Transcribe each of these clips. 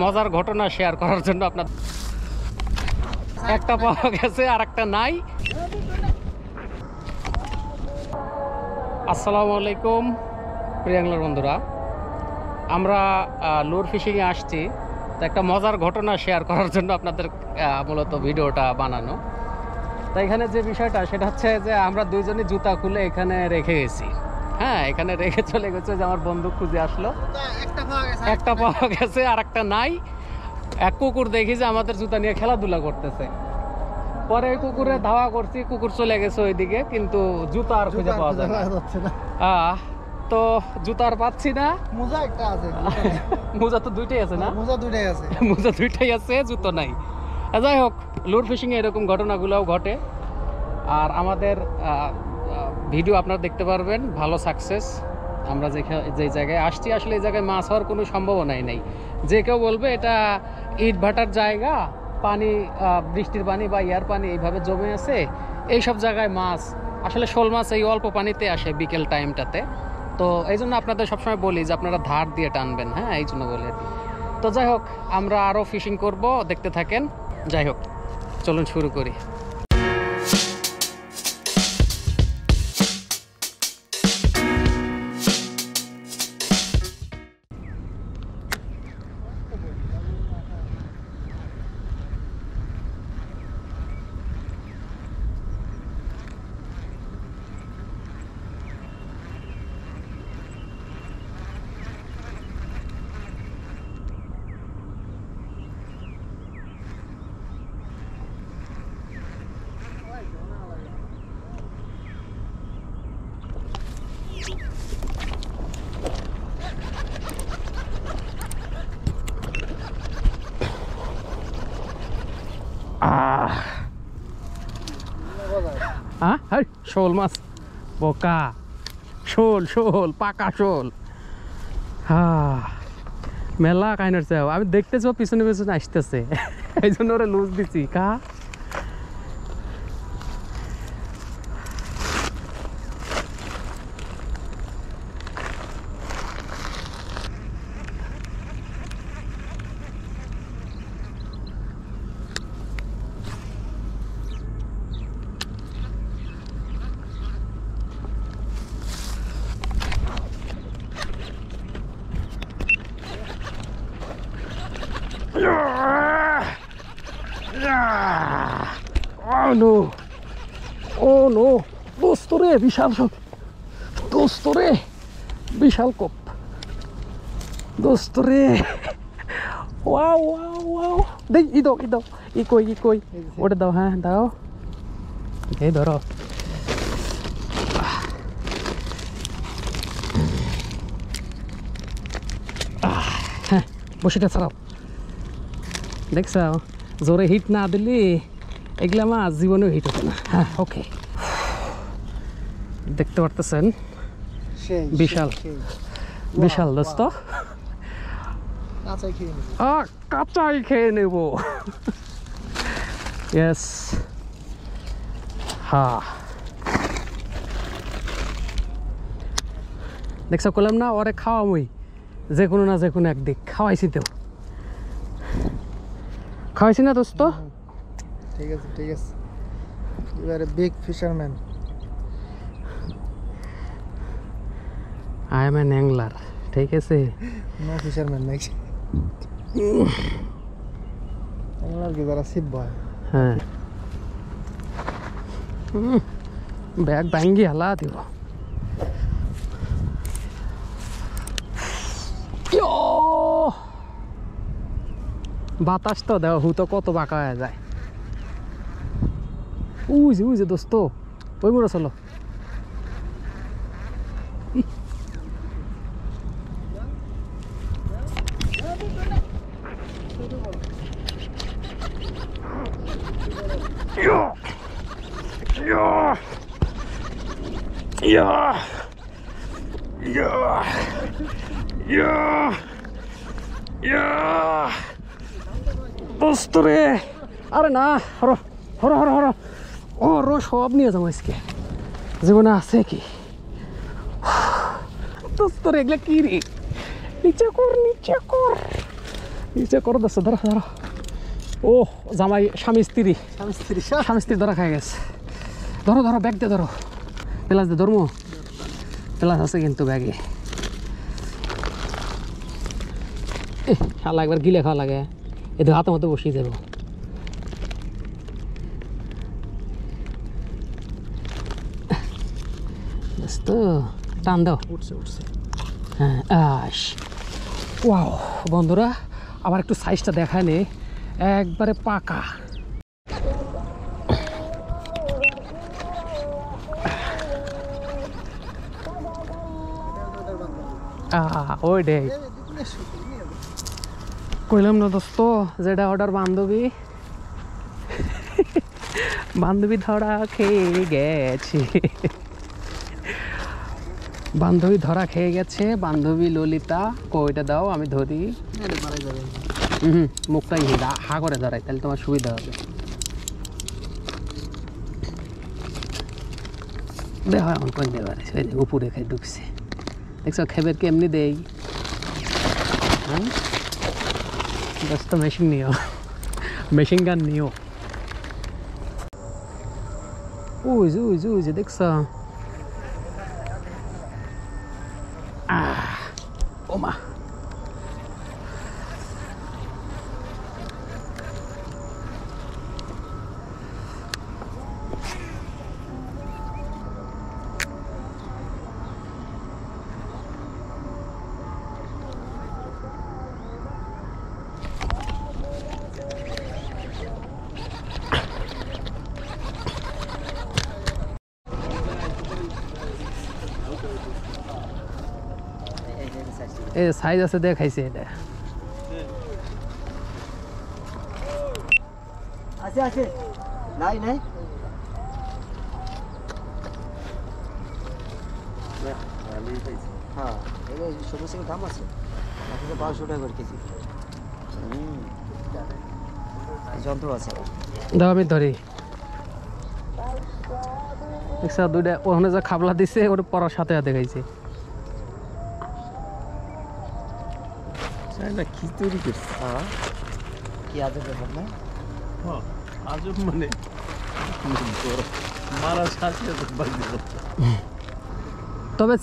মজার ঘটনা শেয়ার করার জন্য আপনার একটা পাওয়া গেছে আর একটা নাই। আসসালামু আলাইকুম প্রিয় অ্যাংলার বন্ধুরা, আমরা লুর ফিশিংয়ে আসছি। তো একটা মজার ঘটনা শেয়ার করার জন্য আপনাদের মূলত ভিডিওটা বানানো। তো এখানে যে বিষয়টা সেটা হচ্ছে যে আমরা দুইজনই জুতা খুলে এখানে রেখে গেছি। হ্যাঁ, এখানে রেখে চলে গেছে যে আমার বন্ধু খুঁজে আসলো, একটা পাওয়া গেছে আর একটা নাই। এক কুকুর দেখি যে আমাদের জুতা নিয়ে খেলাধুলা করতেছে। পরে ওই কুকুরে ধাওয়া করছি, কুকুর চলে গেছে ওইদিকে, কিন্তু জুতা আর খুঁজে পাওয়া যাচ্ছে না। তো জুতা আর পাচ্ছি না। মোজা একটা আছে, মোজা তো দুইটাই আছে না? মোজা দুইটাই আছে, মোজা দুইটাই আছে, জুতো নাই। যাই হোক, লুর ফিশিংয়ে এরকম ঘটনাগুলোও ঘটে। আর আমাদের ভিডিও আপনারা দেখতে পারবেন, ভালো সাকসেস। আমরা যে জায়গায় আসছি, আসলে এই জায়গায় মাছ হওয়ার কোনো সম্ভাবনাই নেই। যে কেউ বলবে এটা ইট ভাটার জায়গা, পানি বৃষ্টির পানি বা ইয়ার পানি এইভাবে জমে আছে, এইসব জায়গায় মাছ, আসলে শোল মাছ এই অল্প পানিতে আসে বিকেল টাইমটাতে। তো এই জন্য আপনাদের সবসময় বলি যে আপনারা ধার দিয়ে টানবেন। হ্যাঁ, এই জন্য বলি আর কি। তো যাই হোক, আমরা আরও ফিশিং করব, দেখতে থাকেন। যাই হোক, চলুন শুরু করি। হ্যাঁ, শোল মাছ, বোকা শোল, শোল পাকা শোল। মেলা কাইনার চাও, আমি দেখতে চাও পিছনে পিছনে আসতেছে, এই জন্য ওরা লুজ দিচ্ছি। কা দোস্ত রে, বিশাল সব দোস্ত রে, বিশাল কোপ দোস্ত রে। ওয়াও ওয়াও ওয়াও, দেখ ই দাও, ই দাও, ই কই, ই কই, ওটা দাও। হ্যাঁ দাও, এই ধরো। হ্যাঁ, বসিটা ছাড়াও। দেখছ, জোরে হিট না দিলে এগুলা মাছ জীবনেও হিট হতো না। হ্যাঁ, ওকে, দেখতে পারতেছেন বিশাল বিশাল দোস্ত। কাঁচাই খেয়ে নেব। ইয়েস, হ্যাঁ, দেখছ, করলাম না ওরে খাওয়ামই, যে কোনো না যে কোনো একদিক খাওয়াইছি। তো খাওয়াইছি না দোস্ত? ঠিক আছে, ঠিক আছে। এবারে big fisherman. I am an angler, ঠিক আছে? নো ফিশারম্যান নাকি? অ্যাংলার কি যারা শিব বয়? হ্যাঁ, ব্যাগ ভাঙ্গি হালা দিব। বাতাস তো দেও, হুতো কত বাঁকা হয়ে যায়। উইজে উইজে দোস্ত, ওই মোড়া চলো। দোস্ত রে, আরে না, হরো হরো হরো হরো, ও রো সব নিয়ে যাবো আজকে, জীবনে আছে কি? দোস্ত রে, এগুলা কি রে? নিচে কর, নিচে কর, ইচ্ছে করে দিচ্ছে, ধরো ধরো। ও জামাই স্বামী স্ত্রী স্বামী স্ত্রী ধরা খাই গেছে। ধরো ধরো, ব্যাগ দিয়ে ধরো, প্লাস দিয়ে ধরবো, প্লাস আছে কিন্তু ব্যাগে। শালা একবার গিলে খাওয়া লাগে, এদের হাতের মতো বসিয়ে যাবো। তো টান দাও, উঠছে উঠছে। হ্যাঁ আস। ওয়াও বন্ধুরা, আবার একটু সাইজটা দেখায় নে, একবারে পাকা। ওই ডে কইলাম না দোস্ত, যেটা অর্ডার বান্ধবী বান্ধবী ধরা খেয়ে গেছে, বান্ধবী ধরা খেয়ে গেছে। বান্ধবী ললিতা, কইটা দাও আমি ধরি। মুখটাই হা করে ধরাই, তাহলে তোমার সুবিধা হবে। দেখো এখন কোন দেবার উপরে খাই ঢুকছে, দেখছো খেবের কেমনি দেই। হ্যাঁ দোস্ত মেশিন নিও, মেশিন গান নিও। ওই যে ওই যে ওই যে দেখছো, ওমা এই সাইজ আছে দেখাইছে এটা। আছে আছে, নাই নাই। হ্যাঁ, এটা সমস্ত দাম আছে, 1200 টাকা করে কেজি। যন্ত্র আছে, দাও আমি ধরি। দেখছো দুইটা ওখানে যা খাবলা দিছে, ওটা পরার সাথে সাথে খাইছে। কি তৈরি করছে? হ্যাঁ, কি আজব ব্যাপার না? আজব মানে মারা সাথে তবে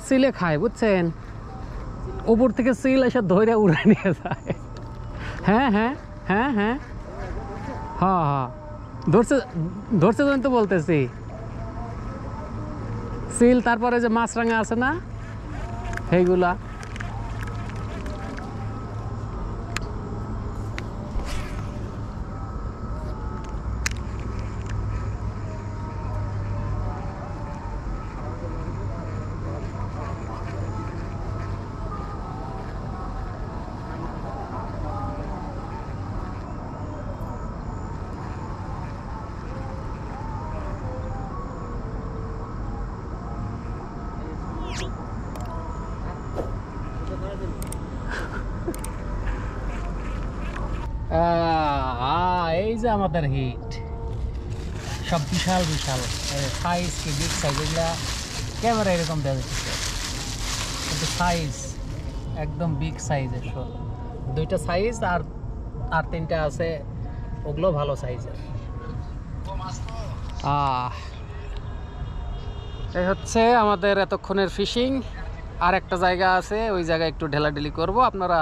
সিলে খায় বুঝছেন, উপর থেকে সিল এসে ধরে উড়ে নিয়ে যায়। হ্যাঁ হ্যাঁ হ্যাঁ হ্যাঁ হ্যাঁ হ্যাঁ, ধরছে ধরছে জন্য তো বলতেছি। সিল, তারপরে যে মাছরাঙা আছে না, সেইগুলা। এই যে আমাদের হিট, সব বিশাল বিশাল সাইজ, কি বিগ সাইজ, এগুলা ক্যামেরা এরকম দেওয়া যাচ্ছে, কিন্তু সাইজ একদম বিগ সাইজের। দুইটা সাইজ আর আর তিনটা আছে, ওগুলো ভালো সাইজের। এই হচ্ছে আমাদের এতক্ষণের ফিশিং। আর একটা জায়গা আছে, ওই জায়গায় একটু ঢেলাঢেলি করব, আপনারা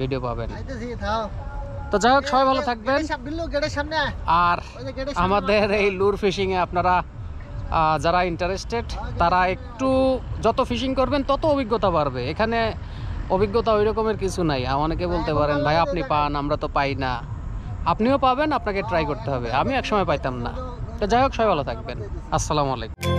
ভিডিও পাবেন। তো যাই হোক, সবাই ভালো থাকবেন। আর আমাদের এই লুর ফিশিংয়ে আপনারা যারা ইন্টারেস্টেড, তারা একটু যত ফিশিং করবেন তত অভিজ্ঞতা বাড়বে। এখানে অভিজ্ঞতা ওই রকমের কিছু নাই। অনেকে বলতে পারেন ভাই আপনি পান, আমরা তো পাই না। আপনিও পাবেন, আপনাকে ট্রাই করতে হবে। আমি একসময় পাইতাম না। তো যাই হোক, সবাই ভালো থাকবেন। আসসালামু আলাইকুম।